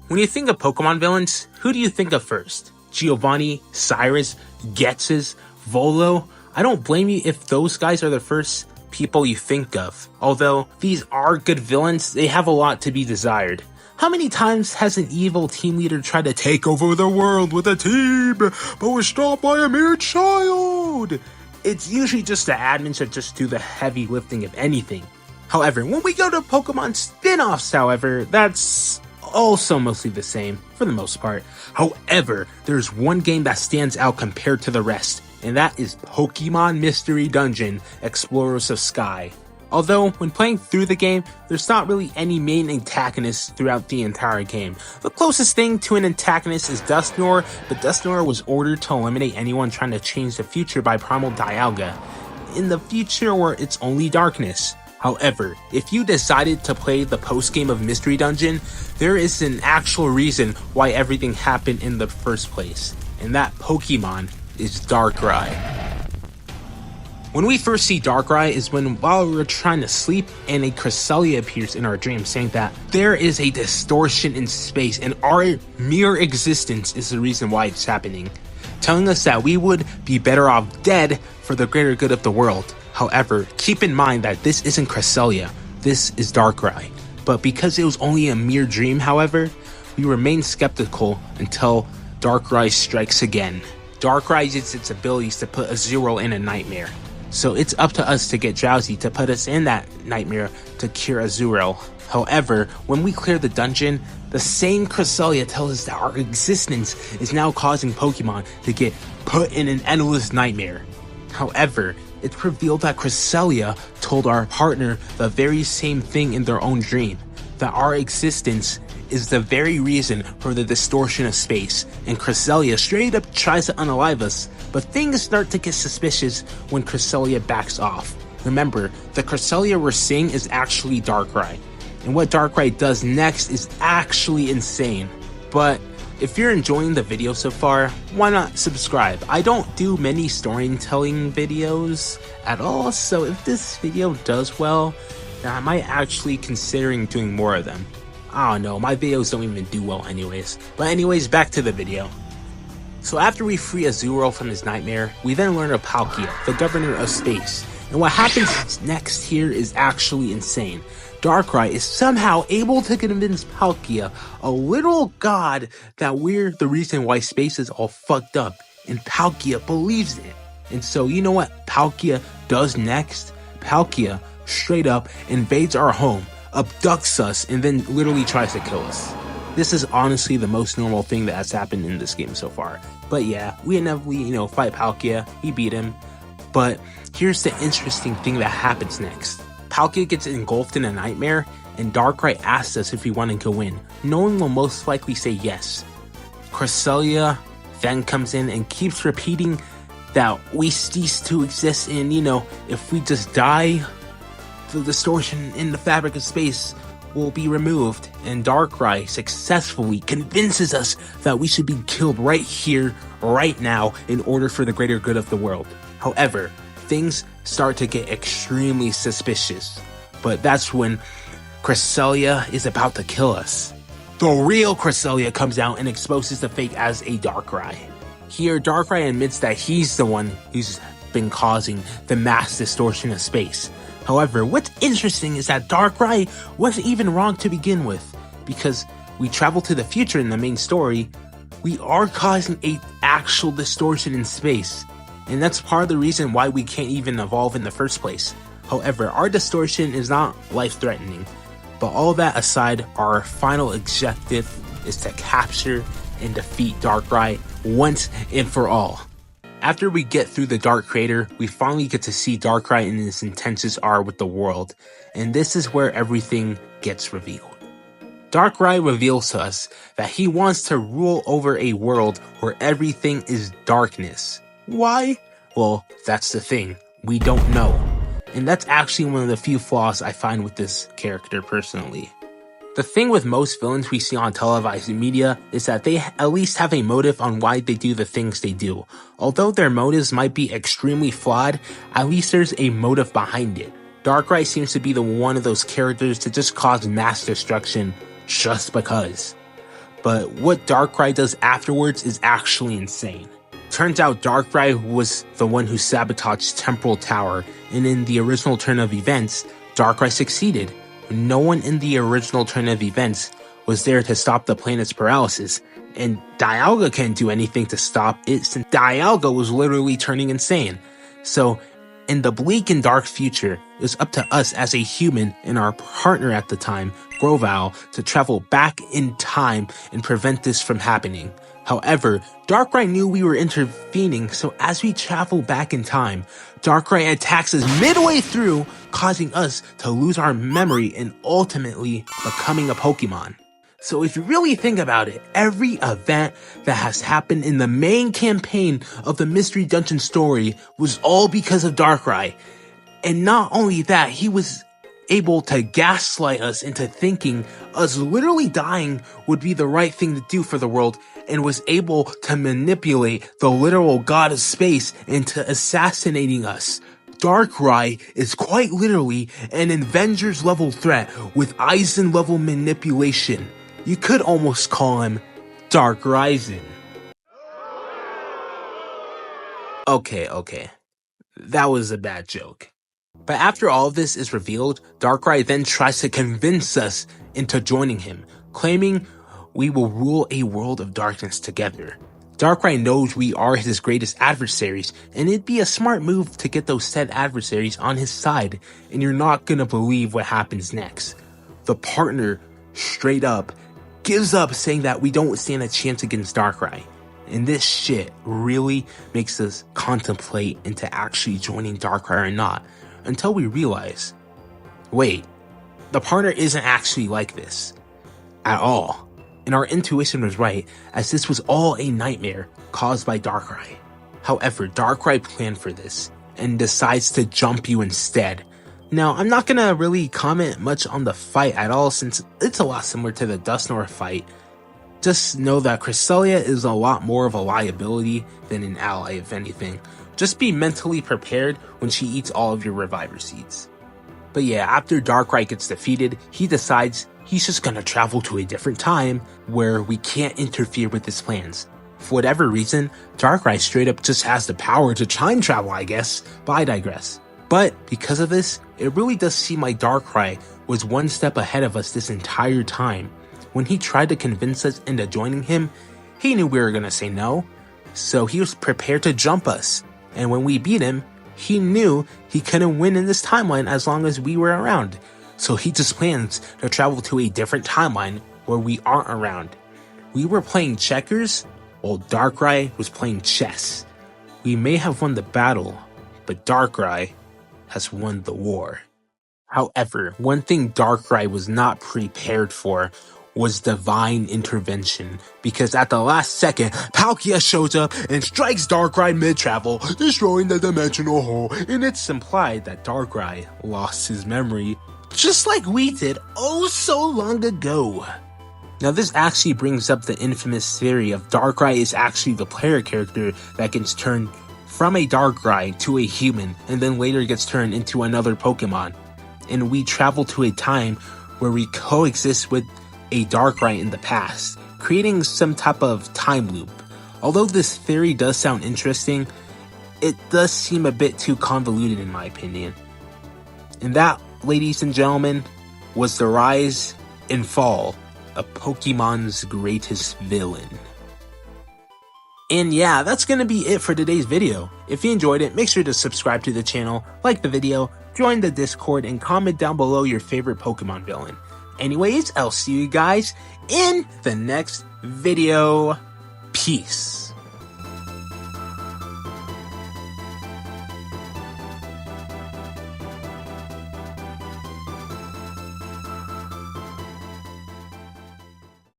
When you think of Pokemon villains, who do you think of first? Giovanni, Cyrus, Ghetsis, Volo? I don't blame you if those guys are the first people you think of. Although these are good villains, they have a lot to be desired. How many times has an evil team leader tried to take over the world with a team, but was stopped by a mere child? It's usually just the admins that just do the heavy lifting of anything. However, when we go to Pokemon spin-offs, however, that's also mostly the same, for the most part. However, there's one game that stands out compared to the rest, and that is Pokemon Mystery Dungeon Explorers of Sky. Although, when playing through the game, there's not really any main antagonists throughout the entire game. The closest thing to an antagonist is Dusknoir, but Dusknoir was ordered to eliminate anyone trying to change the future by Primal Dialga, in the future where it's only darkness. However, if you decided to play the post-game of Mystery Dungeon, there is an actual reason why everything happened in the first place, and that Pokemon is Darkrai. When we first see Darkrai is while we're trying to sleep and a Cresselia appears in our dream saying that there is a distortion in space and our mere existence is the reason why it's happening, telling us that we would be better off dead for the greater good of the world. However, keep in mind that this isn't Cresselia, this is Darkrai. But because it was only a mere dream, however, we remain skeptical until Darkrai strikes again. Darkrai uses its abilities to put Azurill in a nightmare. So it's up to us to get Drowsy to put us in that nightmare to cure Azurill. However, when we clear the dungeon, the same Cresselia tells us that our existence is now causing Pokemon to get put in an endless nightmare. However, it's revealed that Cresselia told our partner the very same thing in their own dream, that our existence is the very reason for the distortion of space, and Cresselia straight up tries to unalive us, but things start to get suspicious when Cresselia backs off. Remember, the Cresselia we're seeing is actually Darkrai, and what Darkrai does next is actually insane. But if you're enjoying the video so far, why not subscribe? I don't do many storytelling videos at all, so if this video does well, then I might actually considering doing more of them. I don't know, my videos don't even do well anyways. But anyways, back to the video. So after we free Azurill from his nightmare, we then learn of Palkia, the governor of space. And what happens next here is actually insane. Darkrai is somehow able to convince Palkia, a little god, that we're the reason why space is all fucked up. And Palkia believes it. And so you know what Palkia does next? Palkia straight up invades our home, abducts us, and then literally tries to kill us. This is honestly the most normal thing that has happened in this game so far. But yeah, we inevitably, fight Palkia, we beat him. But here's the interesting thing that happens next. Palkia gets engulfed in a nightmare, and Darkrai asks us if we want to go in. No one will most likely say yes. Cresselia then comes in and keeps repeating that we cease to exist, and if we just die, the distortion in the fabric of space will be removed, and Darkrai successfully convinces us that we should be killed right here, right now, in order for the greater good of the world. However, things start to get extremely suspicious, but that's when Cresselia is about to kill us. The real Cresselia comes out and exposes the fake as a Darkrai. Here, Darkrai admits that he's the one who's been causing the mass distortion of space. However, what's interesting is that Darkrai wasn't even wrong to begin with, because we travel to the future in the main story, we are causing an actual distortion in space, and that's part of the reason why we can't even evolve in the first place. However, our distortion is not life-threatening, but all that aside, our final objective is to capture and defeat Darkrai once and for all. After we get through the Dark Crater, we finally get to see Darkrai and his intentions are with the world, and this is where everything gets revealed. Darkrai reveals to us that he wants to rule over a world where everything is darkness. Why? Well, that's the thing. We don't know. And that's actually one of the few flaws I find with this character personally. The thing with most villains we see on televised media is that they at least have a motive on why they do the things they do. Although their motives might be extremely flawed, at least there's a motive behind it. Darkrai seems to be the one of those characters to just cause mass destruction just because. but what Darkrai does afterwards is actually insane. Turns out Darkrai was the one who sabotaged Temporal Tower, and in the original turn of events, Darkrai succeeded. No one in the original turn of events was there to stop the planet's paralysis, and Dialga can't do anything to stop it since Dialga was literally turning insane. So, in the bleak and dark future, it was up to us as a human and our partner at the time, Grovyle, to travel back in time and prevent this from happening. However, Darkrai knew we were intervening, so as we travel back in time, Darkrai attacks us midway through, causing us to lose our memory and ultimately becoming a Pokemon. So if you really think about it, every event that has happened in the main campaign of the Mystery Dungeon story was all because of Darkrai. And not only that, he was able to gaslight us into thinking us literally dying would be the right thing to do for the world, and was able to manipulate the literal god of space into assassinating us. Darkrai is quite literally an Avengers level threat with Aizen level manipulation. You could almost call him Dark Ryzen. Okay. That was a bad joke. But after all of this is revealed, Darkrai then tries to convince us into joining him, claiming we will rule a world of darkness together. Darkrai knows we are his greatest adversaries, and it'd be a smart move to get those said adversaries on his side, and you're not gonna believe what happens next. The partner, straight up, gives up, saying that we don't stand a chance against Darkrai. And this shit really makes us contemplate into actually joining Darkrai or not, until we realize, wait, the partner isn't actually like this at all. And our intuition was right, as this was all a nightmare caused by Darkrai. However, Darkrai planned for this and decides to jump you instead. Now, I'm not gonna really comment much on the fight at all, since it's a lot similar to the Dusknoir fight. Just know that Cresselia is a lot more of a liability than an ally, if anything. Just be mentally prepared when she eats all of your Reviver Seeds. But yeah, after Darkrai gets defeated, he decides he's just gonna travel to a different time where we can't interfere with his plans. For whatever reason, Darkrai straight up just has the power to time travel, I guess, but I digress. But because of this, it really does seem like Darkrai was one step ahead of us this entire time. When he tried to convince us into joining him, he knew we were gonna say no, so he was prepared to jump us. And when we beat him, he knew he couldn't win in this timeline as long as we were around. So he just plans to travel to a different timeline where we aren't around. We were playing checkers, while Darkrai was playing chess. We may have won the battle, but Darkrai has won the war. However, one thing Darkrai was not prepared for was divine intervention, because at the last second, Palkia shows up and strikes Darkrai mid-travel, destroying the dimensional hole, and it's implied that Darkrai lost his memory, just like we did oh so long ago. Now this actually brings up the infamous theory of Darkrai is actually the player character that gets turned from a Darkrai to a human, and then later gets turned into another Pokemon. And we travel to a time where we coexist with a Darkrai in the past, creating some type of time loop. Although this theory does sound interesting, it does seem a bit too convoluted in my opinion. And that, ladies and gentlemen, was the rise and fall of Pokemon's greatest villain. And yeah, that's gonna be it for today's video. If you enjoyed it, make sure to subscribe to the channel, like the video, join the Discord, and comment down below your favorite Pokemon villain. Anyways, I'll see you guys in the next video. Peace.